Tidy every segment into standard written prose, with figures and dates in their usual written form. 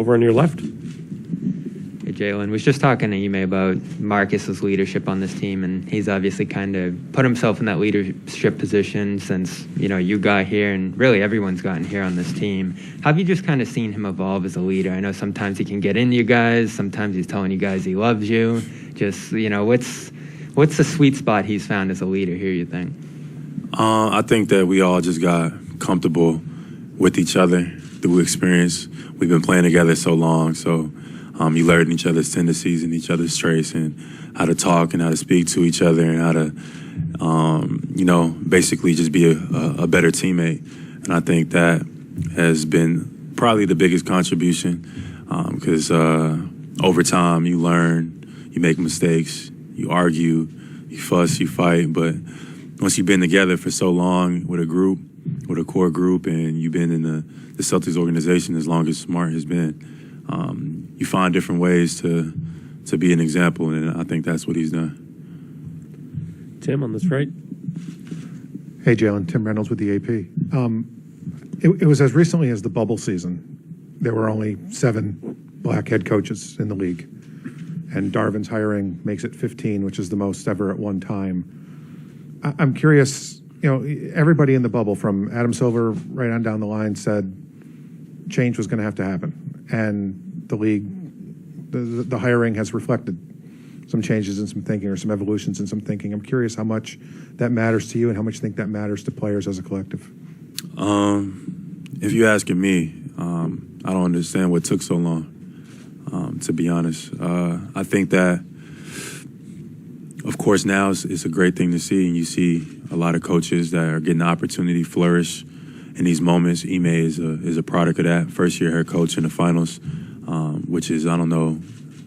over on your left. Hey, Jaylen, was just talking to Ime about Marcus's leadership on this team, and he's obviously kind of put himself in that leadership position since, you got here, and really everyone's gotten here on this team. Have you just kind of seen him evolve as a leader? I know sometimes he can get into you guys, sometimes he's telling you guys he loves you. Just, what's the sweet spot he's found as a leader here, you think? I think that we all just got comfortable with each other through experience. We've been playing together so long, so you learn each other's tendencies and each other's traits and how to talk and how to speak to each other and how to, basically just be a better teammate. And I think that has been probably the biggest contribution because over time you learn, you make mistakes, you argue, you fuss, you fight. But once you've been together for so long with a group, with a core group, and you've been in the Celtics organization as long as Smart has been, you find different ways to be an example, and I think that's what he's done. Tim, on this right. Hey, Jaylen, Tim Reynolds with the AP. It was as recently as the bubble season. There were only 7 black head coaches in the league, and Darvin's hiring makes it 15, which is the most ever at one time. I'm curious, everybody in the bubble from Adam Silver right on down the line said change was going to have to happen, and the league, the hiring has reflected some changes in some thinking or some evolutions in some thinking. I'm curious how much that matters to you and how much you think that matters to players as a collective. If you're asking me, I don't understand what took so long, to be honest. I think that, of course, now it's a great thing to see, and you see a lot of coaches that are getting the opportunity to flourish in these moments. Ime is a product of that. First-year head coach in the finals, which is I don't know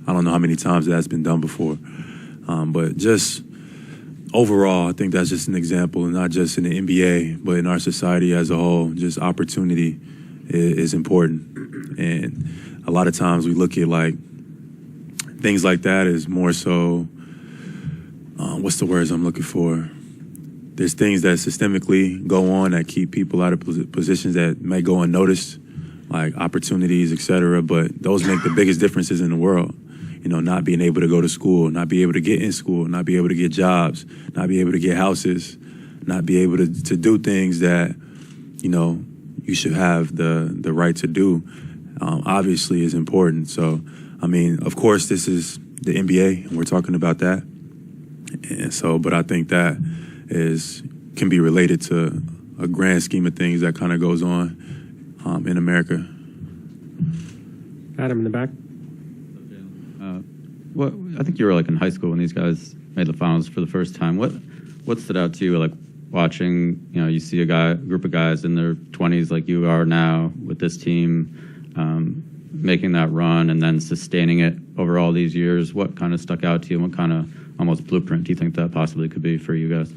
how many times that's been done before. But just overall, I think that's just an example, and not just in the NBA, but in our society as a whole. Just opportunity is important, and a lot of times we look at things like that as more so. What's the words I'm looking for? There's things that systemically go on that keep people out of positions that may go unnoticed, like opportunities, et cetera, but those make the biggest differences in the world. Not being able to go to school, not be able to get in school, not be able to get jobs, not be able to get houses, not be able to do things that, you should have the right to do, obviously is important. So, of course, this is the NBA, and we're talking about that. And so, but I think that can be related to a grand scheme of things that kind of goes on in America. Adam in the back. I think you were in high school when these guys made the finals for the first time. What stood out to you, watching? You see a group of guys in their 20s like you are now with this team, making that run and then sustaining it over all these years. What kind of stuck out to you? What kind of almost blueprint do you think that possibly could be for you guys?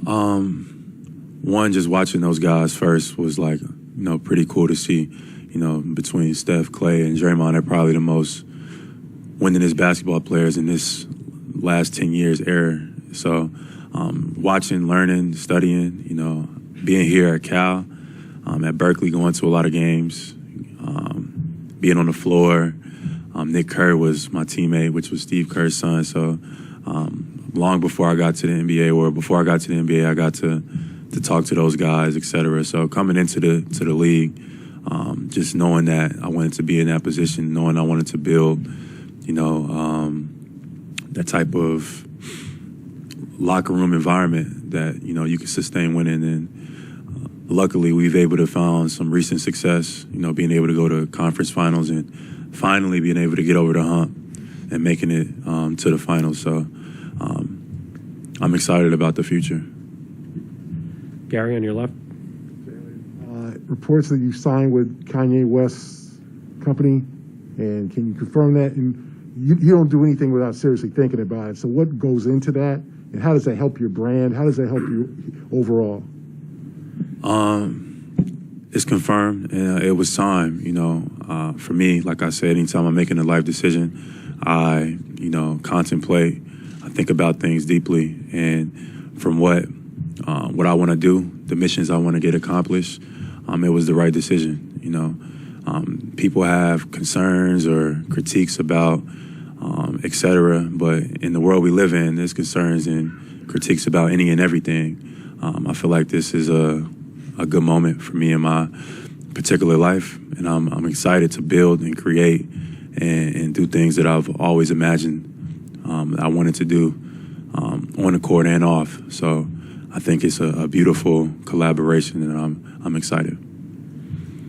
One, just watching those guys first was pretty cool to see. Between Steph, Clay, and Draymond, they're probably the most winningest basketball players in this last 10 years era. So watching, learning, studying, being here at Cal, at Berkeley, going to a lot of games, being on the floor. Nick Kerr was my teammate, which was Steve Kerr's son. So long before I got to the NBA, or before I got to the NBA, I got to talk to those guys, et cetera. So coming into the league, just knowing that I wanted to be in that position, knowing I wanted to build, that type of locker room environment that, you can sustain winning. And luckily, we've able to find some recent success, being able to go to conference finals and finally being able to get over the hump and making it to the finals. So I'm excited about the future. Gary, on your left. Reports that you signed with Kanye West's company, and can you confirm that? And you don't do anything without seriously thinking about it. So what goes into that, and how does that help your brand? How does that help you overall? It's confirmed, and it was time. For me, like I said, anytime I'm making a life decision, I contemplate. I think about things deeply, and from what I want to do, the missions I want to get accomplished, it was the right decision. people have concerns or critiques about, et cetera. But in the world we live in, there's concerns and critiques about any and everything. I feel like this is a good moment for me in my particular life, and I'm excited to build and create and do things that I've always imagined I wanted to do on the court and off. So I think it's a beautiful collaboration, and I'm excited.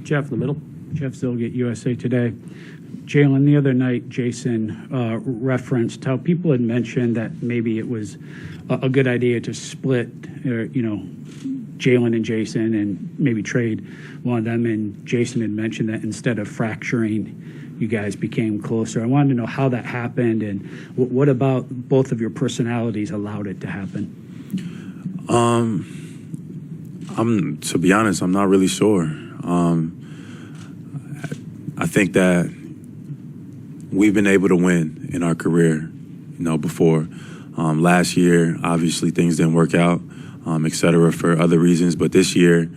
Jeff in the middle. Jeff Zilgate, USA Today. Jaylen, the other night, Jason referenced how people had mentioned that maybe it was a good idea to split, Jaylen and Jason and maybe trade one of them. And Jason had mentioned that instead of fracturing, you guys became closer. I wanted to know how that happened and what about both of your personalities allowed it to happen? To be honest, I'm not really sure. I think that we've been able to win in our career, before. Last year, obviously, things didn't work out, et cetera, for other reasons. But this year,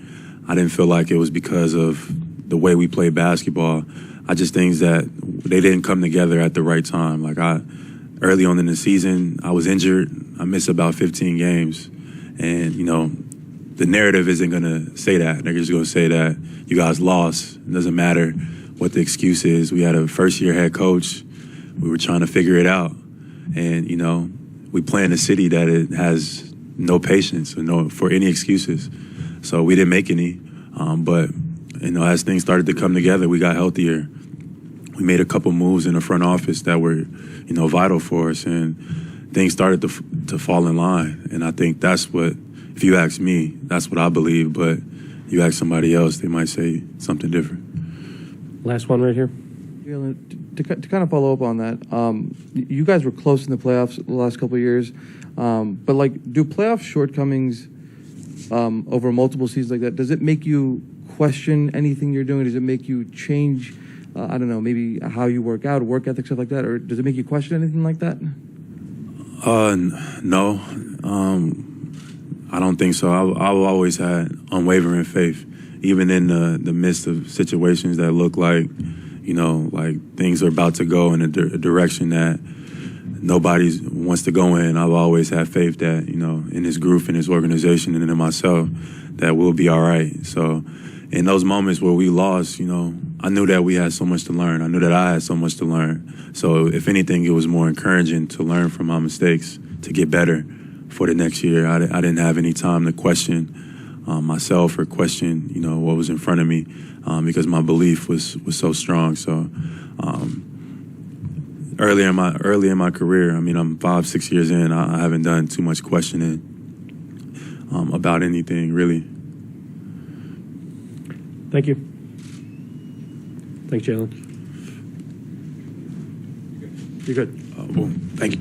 I didn't feel like it was because of the way we played basketball. I just think that they didn't come together at the right time. Like early on in the season, I was injured. I missed about 15 games. And, the narrative isn't going to say that. They're just going to say that you guys lost. It doesn't matter what the excuse is. We had a first-year head coach. We were trying to figure it out. And, we play in a city that it has no patience for any excuses. So we didn't make any. But, as things started to come together, we got healthier. We made a couple moves in the front office that were, vital for us. And things started to fall in line. And I think that's what, if you ask me, that's what I believe. But you ask somebody else, they might say something different. Last one right here. To kind of follow up on that, you guys were close in the playoffs the last couple of years, but do playoff shortcomings over multiple seasons like that, does it make you question anything you're doing? Does it make you change, I don't know, maybe how you work out, work ethic, stuff like that, or does it make you question anything like that? No, I don't think so. I've always had unwavering faith, even in the midst of situations that look like, like things are about to go in a direction that nobody wants to go in. I've always had faith that, in this group, in this organization, and in myself, that we'll be all right. So in those moments where we lost, I knew that we had so much to learn. I knew that I had so much to learn. So if anything, it was more encouraging to learn from my mistakes, to get better for the next year. I didn't have any time to question myself or question, what was in front of me, because my belief was so strong. So early in my career, I'm 5-6 years in, I haven't done too much questioning about anything really. Thank you. Thanks, Jaylen. You're good. Well, thank you.